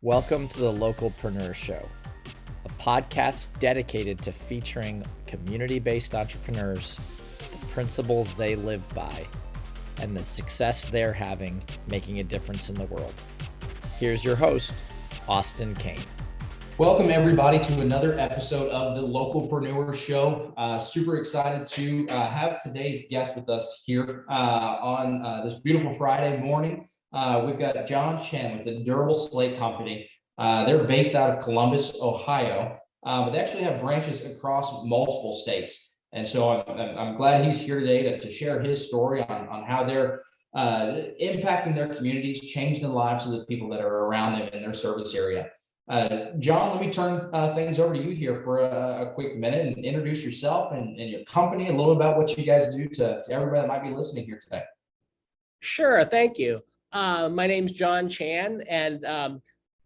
Welcome to the Localpreneur Show, a podcast dedicated to featuring community-based entrepreneurs, the principles they live by, and the success they're having making a difference in the world. Here's your host, Austin Kane. Welcome everybody to another episode of the Localpreneur Show. Super excited to have today's guest with us here on this beautiful Friday morning. We've got John Chen with the Durable Slate Company. They're based out of Columbus, Ohio, but they actually have branches across multiple states. And so I'm glad he's here today to share his story on how they're impacting their communities, changing the lives of the people that are around them in their service area. John, let me turn things over to you here for a quick minute and introduce yourself and your company, a little about what you guys do to everybody that might be listening here today. Sure, thank you. My name's John Chan, and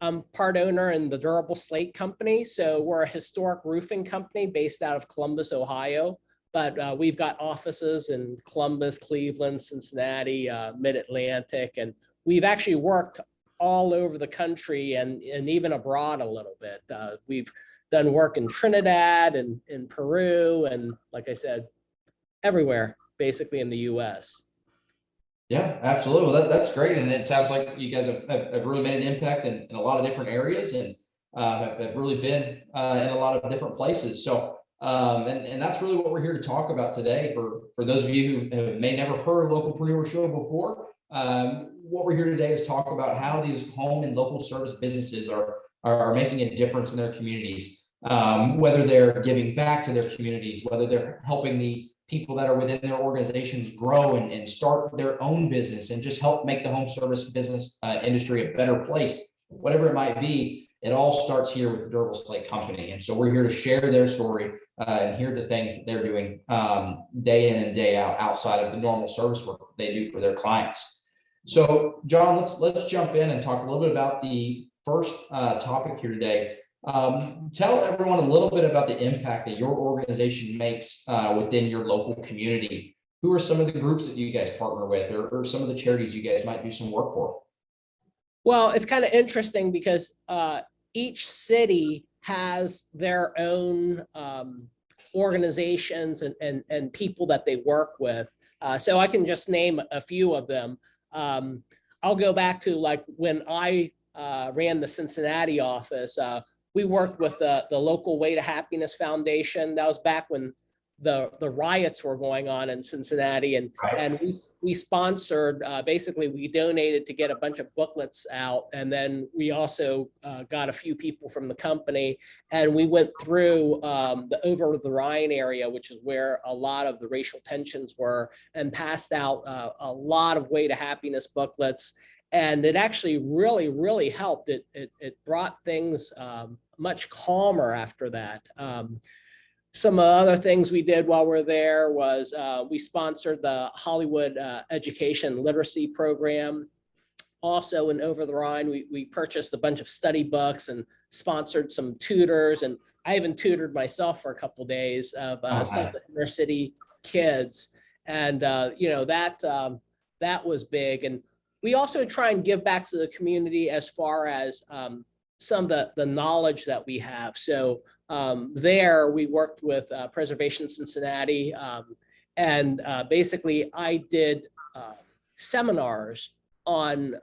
I'm part owner in the Durable Slate Company. So we're a historic roofing company based out of Columbus, Ohio, but we've got offices in Columbus, Cleveland, Cincinnati, Mid-Atlantic, and we've actually worked all over the country and even abroad a little bit. We've done work in Trinidad and in Peru, and like I said, everywhere, basically in the US. Yeah, absolutely. Well, that's great. And it sounds like you guys have really made an impact in a lot of different areas and have really been in a lot of different places. So, and that's really what we're here to talk about today. For those of you who may never heard of Localpreneur Show before, what we're here today is talk about how these home and local service businesses are making a difference in their communities, whether they're giving back to their communities, whether they're helping the people that are within their organizations grow and start their own business and just help make the home service business industry a better place. Whatever it might be, it all starts here with the Durable Slate Company. And so we're here to share their story and hear the things that they're doing day in and day out outside of the normal service work they do for their clients. So, John, let's jump in and talk a little bit about the first topic here today. Tell everyone a little bit about the impact that your organization makes within your local community. Who are some of the groups that you guys partner with, or some of the charities you guys might do some work for? Well, it's kind of interesting because each city has their own organizations and people that they work with. So I can just name a few of them. I'll go back to like when I ran the Cincinnati office. We worked with the local Way to Happiness Foundation. That was back when the riots were going on in Cincinnati, and we sponsored. Basically, we donated to get a bunch of booklets out, and then we also got a few people from the company, and we went through the over the Rhine area, which is where a lot of the racial tensions were, and passed out a lot of Way to Happiness booklets. And it actually really helped. It brought things much calmer after that. Some other things we did while we're there was we sponsored the Hollywood Education Literacy Program. Also in Over the Rhine, we purchased a bunch of study books and sponsored some tutors. And I even tutored myself for a couple of days of some inner city kids. And that was big. And we also try and give back to the community as far as some of the knowledge that we have. So there we worked with Preservation Cincinnati, and basically I did seminars on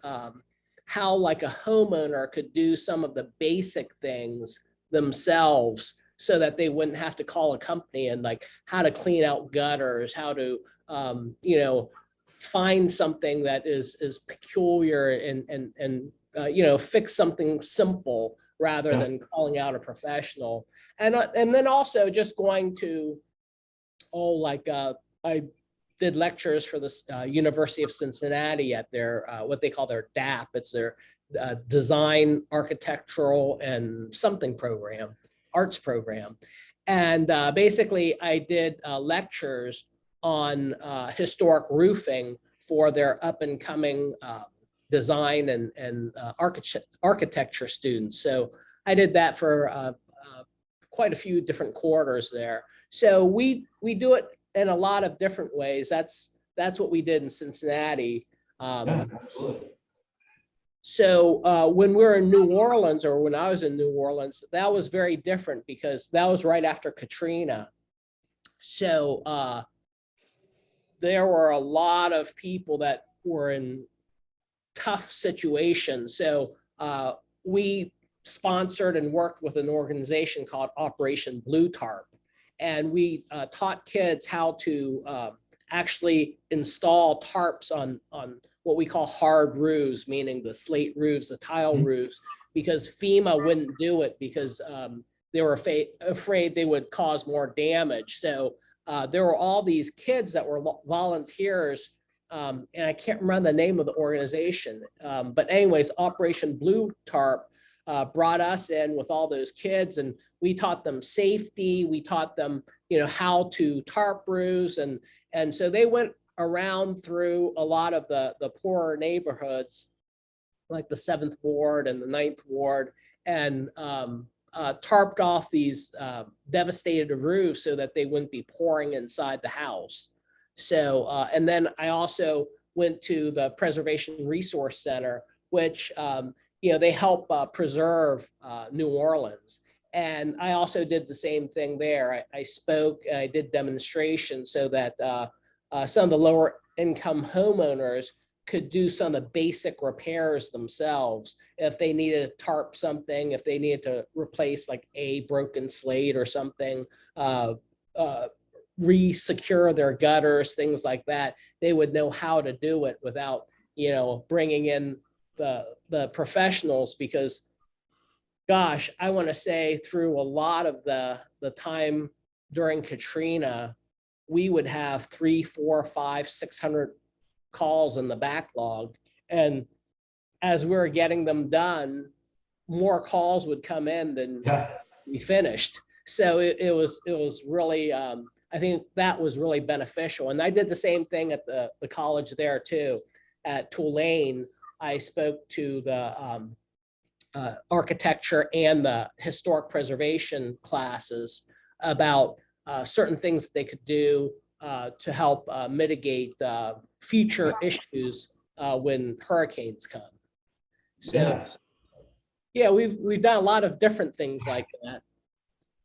how like a homeowner could do some of the basic things themselves so that they wouldn't have to call a company, and like how to clean out gutters, how to find something that is peculiar and fix something simple rather than calling out a professional. And then also just going to, I did lectures for the University of Cincinnati at their, what they call their DAP. It's their Design, Architectural, and something program, arts program. And basically I did lectures on historic roofing for their up and coming design and architecture students. So I did that for quite a few different quarters there. So we do it in a lot of different ways. That's what we did in Cincinnati. Absolutely. So when we were in New Orleans, or when I was in New Orleans, that was very different because that was right after Katrina. So there were a lot of people that were in tough situations. So we sponsored and worked with an organization called Operation Blue Tarp. And we taught kids how to actually install tarps on what we call hard roofs, meaning the slate roofs, the tile roofs, because FEMA wouldn't do it because they were afraid they would cause more damage. So there were all these kids that were volunteers, and I can't remember the name of the organization. But anyways, Operation Blue Tarp brought us in with all those kids, and we taught them safety. We taught them, how to tarp roofs, and so they went around through a lot of the poorer neighborhoods, like the 7th Ward and the 9th Ward, and tarped off these devastated roofs so that they wouldn't be pouring inside the house. So, and then I also went to the Preservation Resource Center, which, they help preserve New Orleans. And I also did the same thing there. I spoke, I did demonstrations so that some of the lower income homeowners could do some of the basic repairs themselves. If they needed to tarp something, if they needed to replace like a broken slate or something, re-secure their gutters, things like that, they would know how to do it without, bringing in the professionals. Because gosh, I want to say through a lot of the time during Katrina, we would have 300, 400, 500, 600 calls in the backlog. And as we were getting them done, more calls would come in than we finished. So it was really, I think that was really beneficial. And I did the same thing at the college there too. At Tulane, I spoke to the architecture and the historic preservation classes about certain things that they could do to help mitigate future issues when hurricanes come. So, yeah, we've done a lot of different things like that.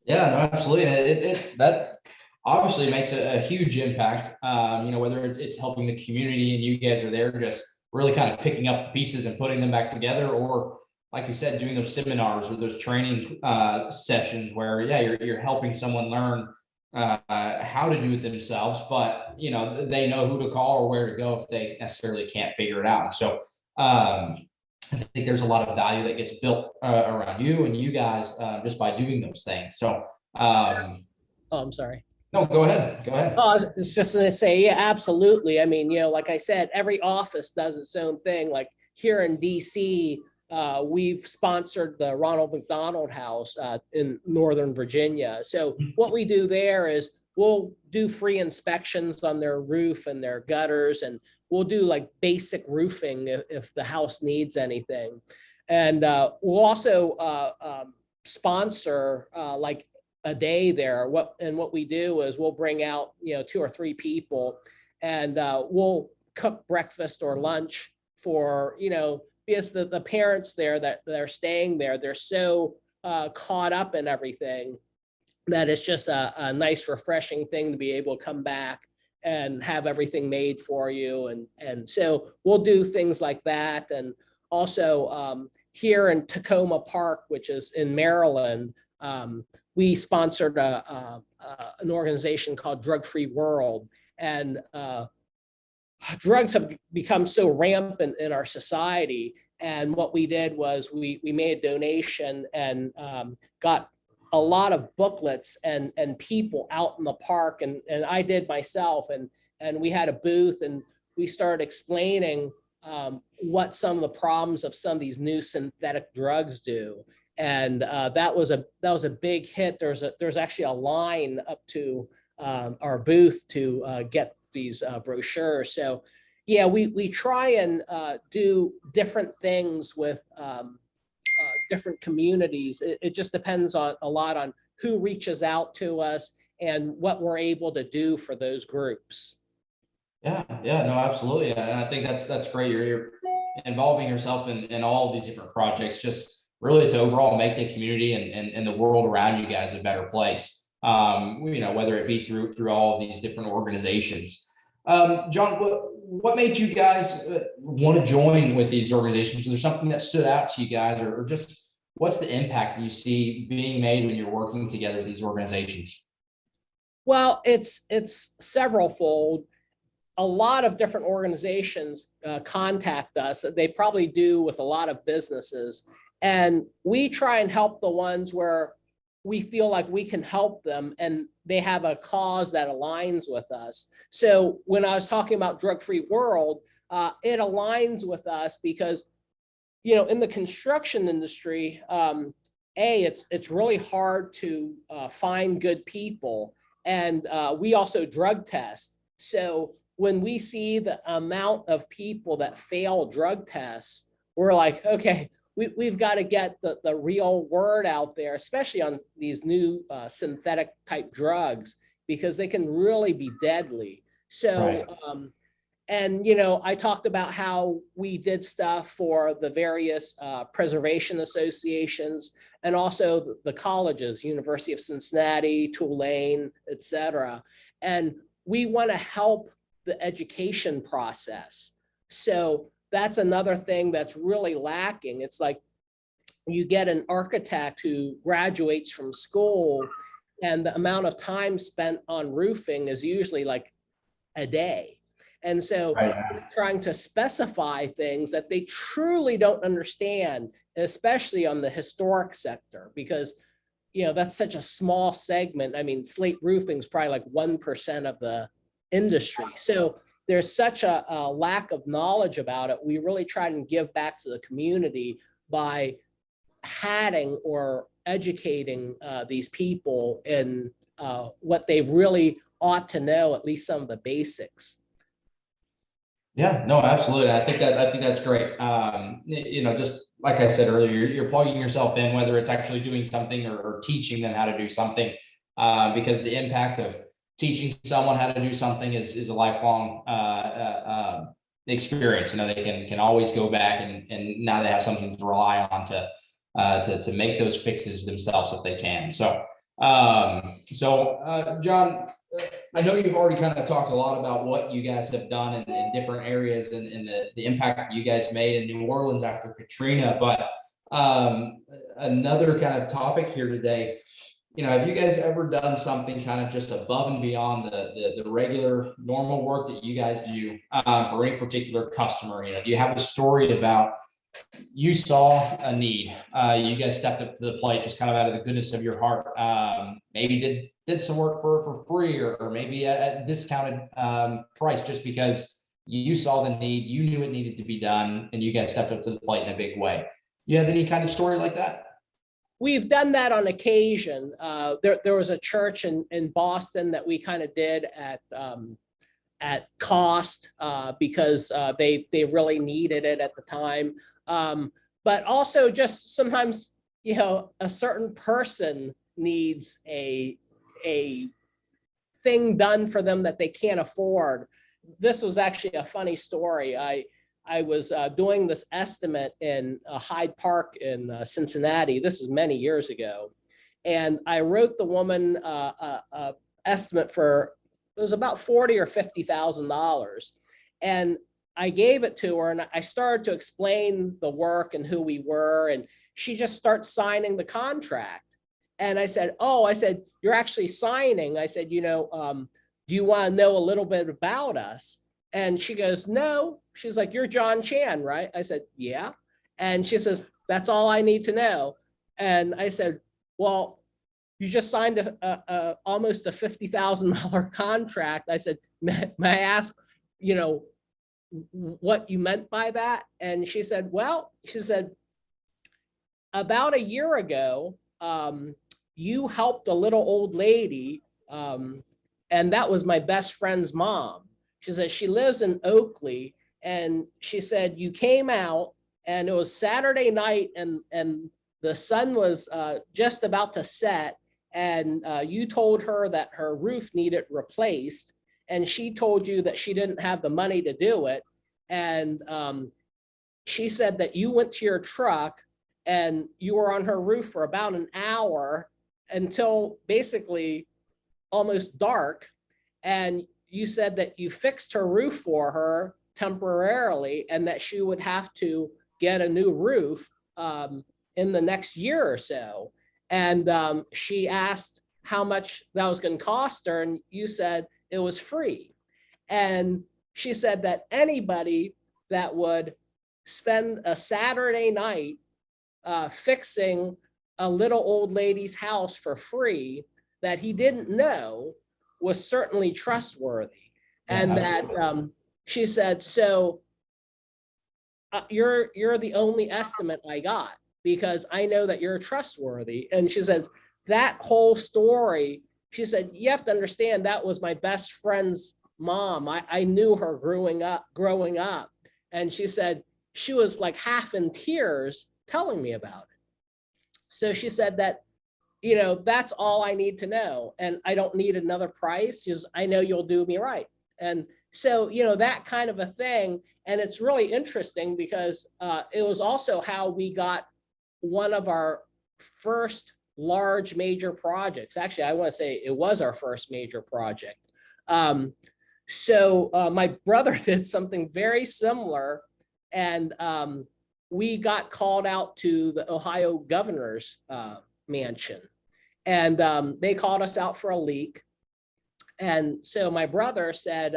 Yeah, no, absolutely. And that obviously makes a huge impact. Whether it's helping the community and you guys are there just really kind of picking up the pieces and putting them back together, or like you said, doing those seminars or those training sessions where, you're helping someone learn how to do it themselves, but they know who to call or where to go if they necessarily can't figure it out. So I think there's a lot of value that gets built around you and you guys just by doing those things. So oh, I'm sorry. No, go ahead. Oh, I was just going to say, yeah, absolutely. I mean, like I said, every office does its own thing. Like here in DC, we've sponsored the Ronald McDonald House in Northern Virginia. So what we do there is we'll do free inspections on their roof and their gutters, and we'll do like basic roofing if the house needs anything. And we'll also sponsor like a day there. What we do is we'll bring out 2 or 3 people, and we'll cook breakfast or lunch for because the parents there that are staying there, they're so caught up in everything that it's just a nice refreshing thing to be able to come back and have everything made for you. And so we'll do things like that. And also here in Tacoma Park, which is in Maryland, we sponsored an organization called Drug Free World. And drugs have become so rampant in our society. And what we did was we made a donation and got a lot of booklets and people out in the park. And I did myself. And we had a booth and we started explaining what some of the problems of some of these new synthetic drugs do. And that was a big hit. There's actually a line up to our booth to get these brochures. So yeah, we try and do different things with different communities. It just depends a lot on who reaches out to us and what we're able to do for those groups. Yeah, no, absolutely. And I think that's great. You're involving yourself in all of these different projects, just really to overall make the community and the world around you guys a better place. Whether it be through all of these different organizations. John, what made you guys want to join with these organizations? Was there something that stood out to you guys, or just what's the impact that you see being made when you're working together with these organizations? Well, it's several-fold. A lot of different organizations contact us. They probably do with a lot of businesses. And we try and help the ones where we feel like we can help them and they have a cause that aligns with us. So when I was talking about Drug-Free World, it aligns with us because, in the construction industry, it's really hard to find good people. And we also drug test. So when we see the amount of people that fail drug tests, we're like, okay, we've got to get the real word out there, especially on these new synthetic type drugs, because they can really be deadly. So, Right. I talked about how we did stuff for the various preservation associations and also the colleges, University of Cincinnati, Tulane, et cetera. And we want to help the education process. So that's another thing that's really lacking. It's like you get an architect who graduates from school and the amount of time spent on roofing is usually like a day. And so trying to specify things that they truly don't understand, especially on the historic sector, because that's such a small segment. I mean, slate roofing is probably like 1% of the industry. So there's such a lack of knowledge about it. We really try and give back to the community by hatting or educating these people in what they really ought to know, at least some of the basics. Yeah, no, absolutely. I think that's great. Just like I said earlier, you're plugging yourself in, whether it's actually doing something or teaching them how to do something, because the impact of teaching someone how to do something is a lifelong experience. They can always go back and now they have something to rely on to make those fixes themselves if they can. So, John, I know you've already kind of talked a lot about what you guys have done in different areas and the impact that you guys made in New Orleans after Katrina, but another kind of topic here today, have you guys ever done something kind of just above and beyond the regular normal work that you guys do for any particular customer? Do you have a story about you saw a need, you guys stepped up to the plate just kind of out of the goodness of your heart, maybe did some work for free or maybe at a discounted price just because you saw the need, you knew it needed to be done, and you guys stepped up to the plate in a big way? You have any kind of story like that? We've done that on occasion. There was a church in Boston that we kind of did at cost because they really needed it at the time. But also just sometimes, a certain person needs a thing done for them that they can't afford. This was actually a funny story. I was doing this estimate in Hyde Park in Cincinnati. This is many years ago. And I wrote the woman estimate for, it was about $40,000 or $50,000. And I gave it to her and I started to explain the work and who we were. And she just starts signing the contract. And I said, you're actually signing. I said, do you want to know a little bit about us? And she goes, no. She's like, you're John Chan, right? I said, yeah. And she says, that's all I need to know. And I said, well, you just signed almost a $50,000 contract. I said, may I ask, what you meant by that? And she said, about a year ago, you helped a little old lady, and that was my best friend's mom. She said she lives in Oakley, and she said you came out, and it was Saturday night, and the sun was just about to set, and you told her that her roof needed replaced, and she told you that she didn't have the money to do it, and she said that you went to your truck and you were on her roof for about an hour until basically almost dark. And you said that you fixed her roof for her temporarily and that she would have to get a new roof in the next year or so. And she asked how much that was going to cost her. And you said it was free. And she said that anybody that would spend a Saturday night fixing a little old lady's house for free that he didn't know was certainly trustworthy. And that she said, so you're the only estimate I got because I know that you're trustworthy. And she says that whole story, she said, you have to understand that was my best friend's mom. I knew her growing up. And she said she was like half in tears telling me about it. So she said that, you know, that's all I need to know. And I don't need another price because I know you'll do me right. And so, you know, that kind of a thing. And it's really interesting because it was also how we got one of our first large major projects. Actually, I want to say it was our first major project. So my brother did something very similar, and we got called out to the Ohio governor's mansion, and they called us out for a leak. And so my brother said,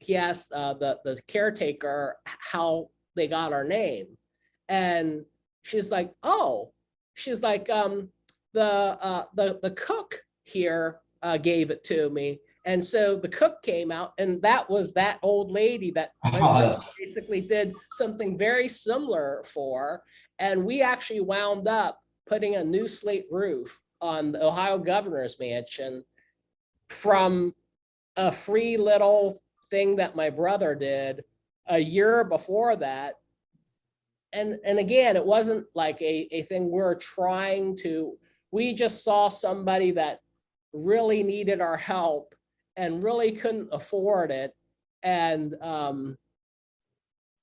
he asked the caretaker how they got our name. And she's like, oh, she's like, the cook here gave it to me. And so the cook came out, and that was that old lady that basically did something very similar for. And we actually wound up putting a new slate roof on the Ohio governor's mansion from a free little thing that my brother did a year before that. And again, it wasn't like a thing we're trying to, we just saw somebody that really needed our help and really couldn't afford it. And,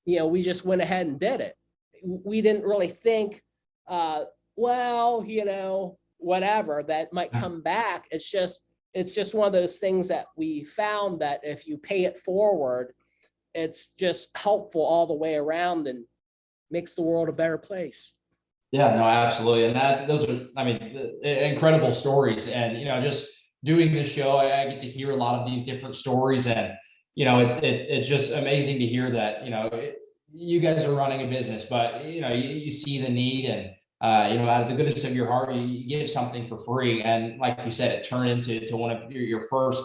you know, we just went ahead and did it. We didn't really think, well, you know, whatever, that might come back. It's just one of those things that we found that if you pay it forward, it's just helpful all the way around and makes the world a better place. Yeah, no, absolutely. And those are, I mean, incredible stories. And, you know, just doing this show, I get to hear a lot of these different stories, and, you know, it's just amazing to hear that, you know, you guys are running a business, but, you know, you see the need, and, you know, out of the goodness of your heart, you give something for free. And like you said, it turned into one of your first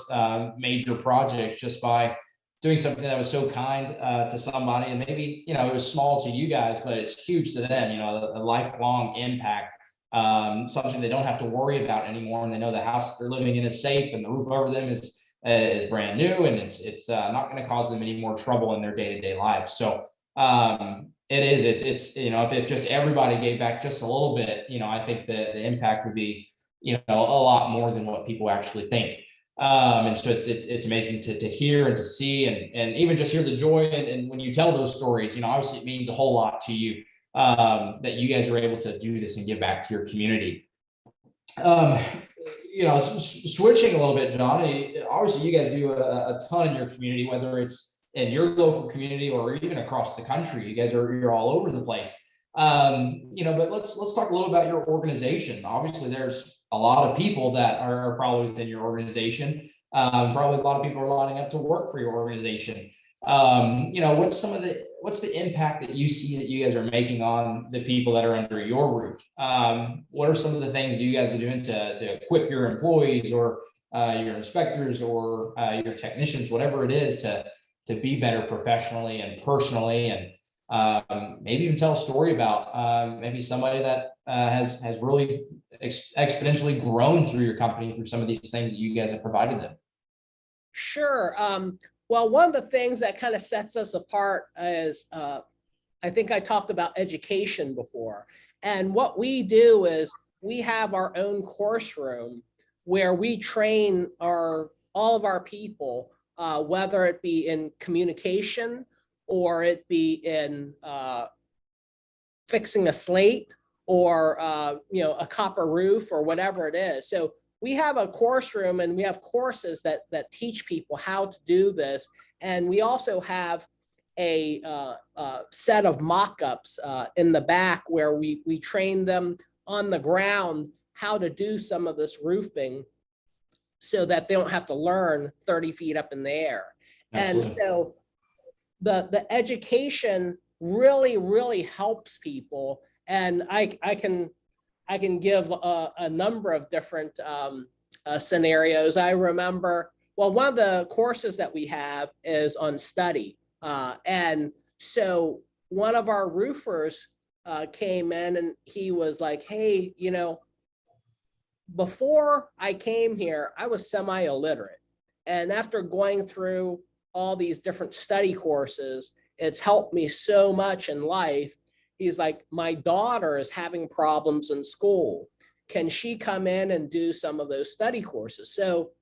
major projects just by doing something that was so kind to somebody. And maybe, you know, it was small to you guys, but it's huge to them, you know, a lifelong impact, something they don't have to worry about anymore. And they know the house they're living in is safe, and the roof over them is brand new, and it's not going to cause them any more trouble in their day-to-day lives. So it's, you know, if just everybody gave back just a little bit, you know, I think the impact would be, you know, a lot more than what people actually think. And so it's amazing to hear and to see, and even just hear the joy. And when you tell those stories, you know, obviously it means a whole lot to you, that you guys are able to do this and give back to your community. You know, switching a little bit, John, obviously you guys do a ton in your community, whether it's in your local community or even across the country. You guys you're all over the place. You know, but let's talk a little about your organization. Obviously there's a lot of people that are probably within your organization. Probably a lot of people are lining up to work for your organization. You know, what's the impact that you see that you guys are making on the people that are under your roof? What are some of the things you guys are doing to equip your employees, or your inspectors, or your technicians, whatever it is, to be better professionally and personally? And maybe even tell a story about maybe somebody that has really exponentially grown through your company through some of these things that you guys have provided them. Sure. Well, one of the things that kind of sets us apart is, I think I talked about education before. And what we do is we have our own course room where we train all of our people, whether it be in communication or it be in fixing a slate, or a copper roof, or whatever it is. So we have a course room, and we have courses that teach people how to do this. And we also have a set of mock-ups in the back where we train them on the ground how to do some of this roofing, so that they don't have to learn 30 feet up in the air. Absolutely. And so the education really helps people. And I can give a number of different scenarios. I remember, well, one of the courses that we have is on study. And so one of our roofers came in, and he was like, hey, before I came here, I was semi-illiterate. And after going through all these different study courses, it's helped me so much in life. He's like, my daughter is having problems in school. Can she come in and do some of those study courses? So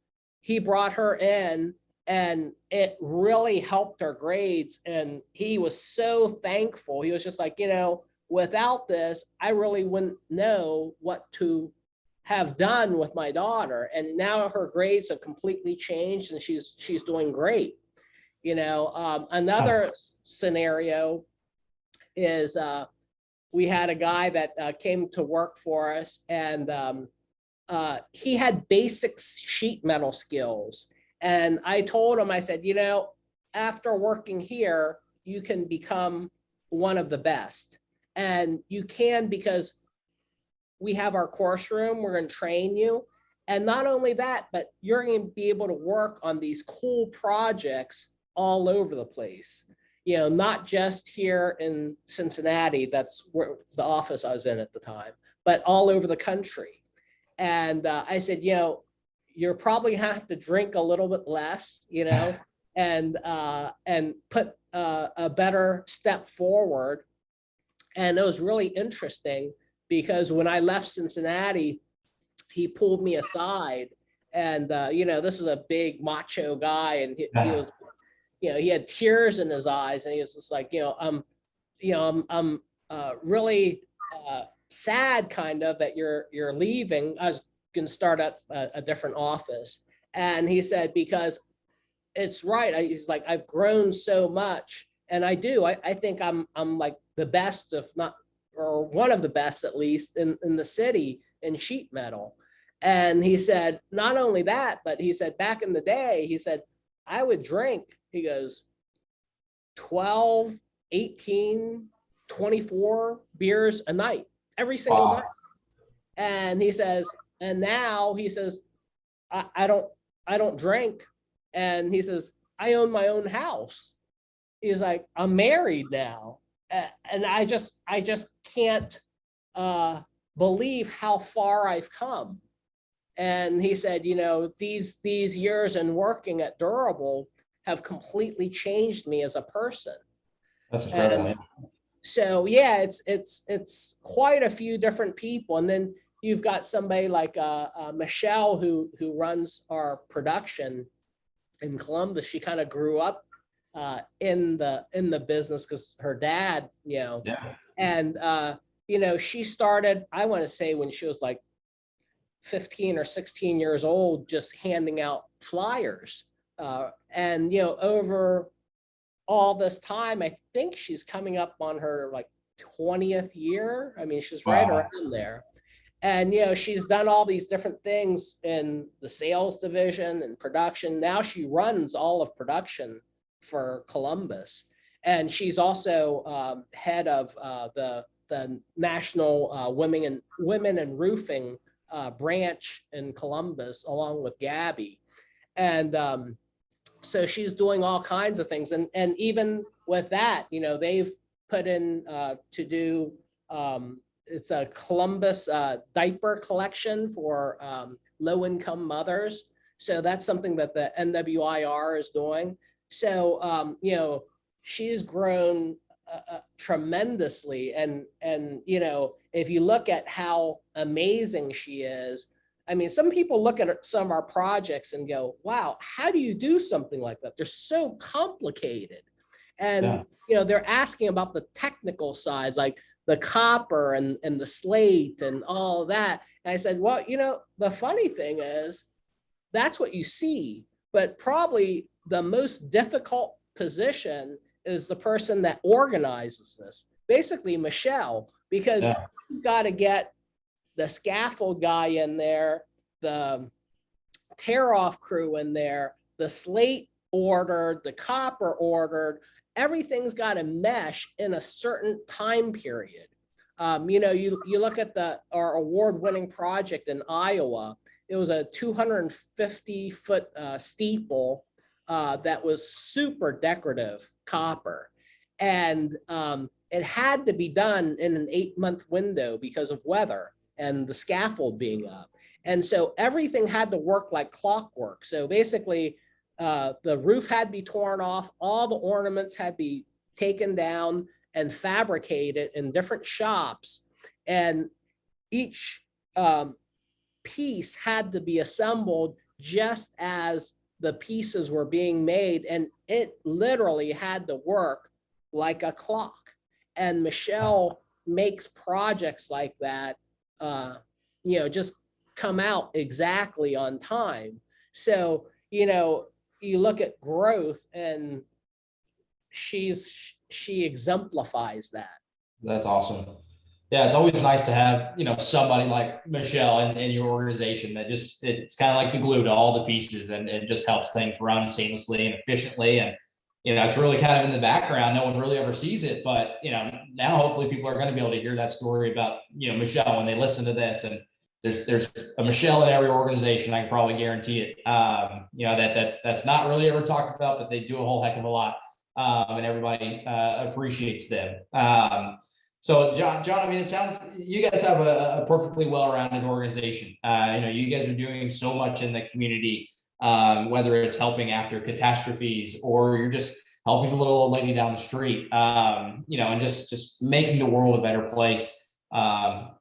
he brought her in, and it really helped her grades. And he was so thankful. He was just like, without this, I really wouldn't know what to have done with my daughter. And now her grades have completely changed, and she's doing great. Another scenario is we had a guy that came to work for us, and he had basic sheet metal skills. And I told him, I said, after working here, you can become one of the best. And you can, because we have our course room, we're going to train you. And not only that, but you're going to be able to work on these cool projects all over the place. Not just here in Cincinnati, that's where the office I was in at the time, but all over the country. And I said, you're probably gonna have to drink a little bit less, and put a better step forward. And it was really interesting, because when I left Cincinnati, he pulled me aside, and this is a big macho guy, and he was, he had tears in his eyes, and he was just like, I'm really sad, kind of, that you're leaving. I was going to start at a different office, and he said, because it's right. He's like, I've grown so much, and I do. I think I'm like the best, if not, or one of the best, at least in the city in sheet metal. And he said, not only that, but he said, back in the day, he said, I would drink, he goes, 12, 18, 24 beers a night, every single night. And he says, and now he says, I don't drink. And he says, I own my own house. He's like, I'm married now. And I just can't believe how far I've come. And he said, these years in working at Durable have completely changed me as a person. That's incredible, man. So yeah, it's quite a few different people. And then you've got somebody like Michelle who runs our production in Columbus. She kind of grew up in the business because her dad, and she started, I want to say, when she was like 15 or 16 years old, just handing out flyers. And over all this time, I think she's coming up on her like 20th year. I mean, she's right around there. And she's done all these different things in the sales division and production. Now she runs all of production for Columbus, and she's also head of the National Women in Roofing branch in Columbus, along with Gabby. And so she's doing all kinds of things. And even with that, they've put in to do, it's a Columbus diaper collection for low-income mothers. So that's something that the NWIR is doing. So, she's grown tremendously. And if you look at how amazing she is, I mean, some people look at some of our projects and go, wow, how do you do something like that? They're so complicated. And, they're asking about the technical side, like the copper and the slate and all of that. And I said, well, the funny thing is that's what you see, but probably the most difficult position is the person that organizes this, basically Michelle, because you've got to get the scaffold guy in there, the tear-off crew in there, the slate ordered, the copper ordered, everything's got to mesh in a certain time period. You look at our award-winning project in Iowa. It was a 250-foot steeple that was super decorative copper. And it had to be done in an 8-month window because of weather and the scaffold being up. And so everything had to work like clockwork. So basically, the roof had to be torn off, all the ornaments had to be taken down and fabricated in different shops. And each piece had to be assembled just as the pieces were being made. And it literally had to work like a clock. And Michelle makes projects like that, just come out exactly on time. So, you look at growth and she exemplifies that. That's awesome. Yeah, it's always nice to have, somebody like Michelle in your organization that it's kind of like the glue to all the pieces, and it just helps things run seamlessly and efficiently. And, it's really kind of in the background. No one really ever sees it, but, now hopefully people are going to be able to hear that story about, Michelle when they listen to this. And there's a Michelle in every organization. I can probably guarantee it. That's not really ever talked about, but they do a whole heck of a lot. And everybody appreciates them. So John, I mean, it sounds, you guys have a perfectly well-rounded organization. You guys are doing so much in the community, whether it's helping after catastrophes or you're just helping the little old lady down the street, and just making the world a better place.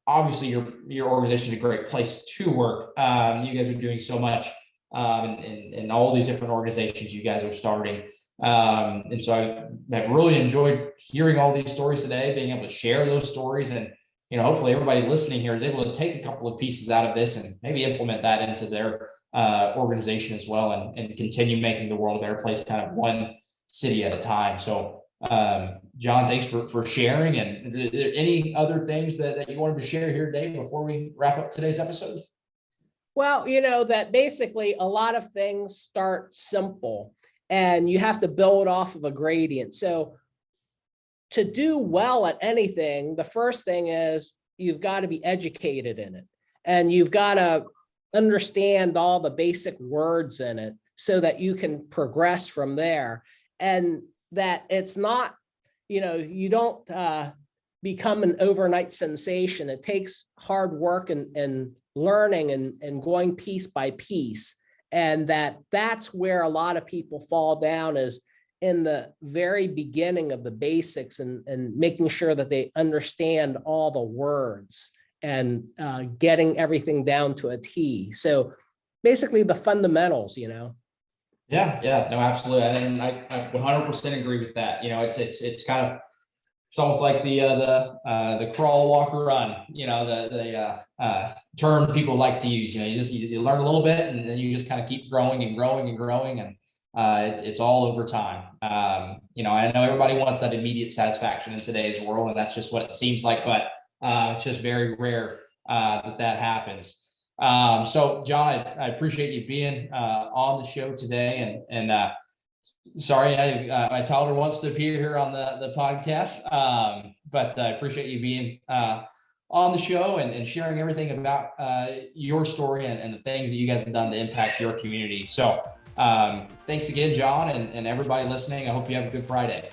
Obviously your organization is a great place to work. You guys are doing so much in all these different organizations you guys are starting. And so I've really enjoyed hearing all these stories today, being able to share those stories, and hopefully everybody listening here is able to take a couple of pieces out of this and maybe implement that into their organization as well, and continue making the world a better place, kind of one city at a time. So John, thanks for sharing. And are there any other things that you wanted to share here today before we wrap up today's episode? Well, that basically a lot of things start simple and you have to build off of a gradient. So to do well at anything, the first thing is you've got to be educated in it, and you've got to understand all the basic words in it so that you can progress from there. And that it's not, you don't become an overnight sensation. It takes hard work and learning and going piece by piece. And that's where a lot of people fall down, is in the very beginning of the basics and making sure that they understand all the words and getting everything down to a T. So basically the fundamentals, Yeah, no, absolutely. And I 100% agree with that. It's kind of, it's almost like the crawl, walk, run, the term people like to use. You learn a little bit and then you just kind of keep growing and growing and growing. And it's all over time. I know everybody wants that immediate satisfaction in today's world, and that's just what it seems like, but it's just very rare that happens. So John, I appreciate you being on the show today, and sorry, my toddler wants to appear here on the podcast, but I appreciate you being on the show and sharing everything about your story and the things that you guys have done to impact your community. So thanks again, John, and everybody listening. I hope you have a good Friday.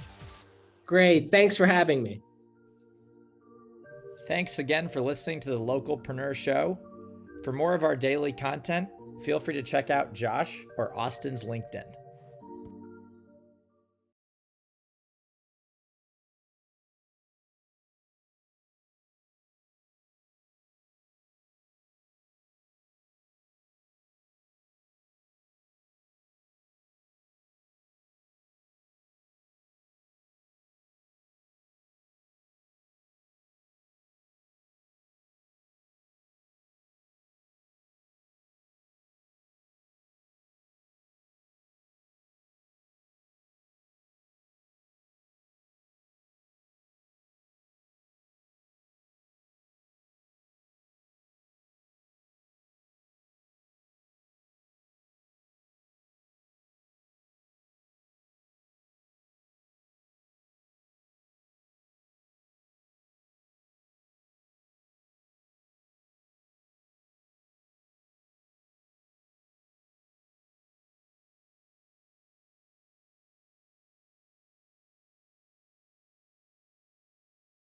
Great. Thanks for having me. Thanks again for listening to the Localpreneur Show. For more of our daily content, feel free to check out Josh or Austin's LinkedIn.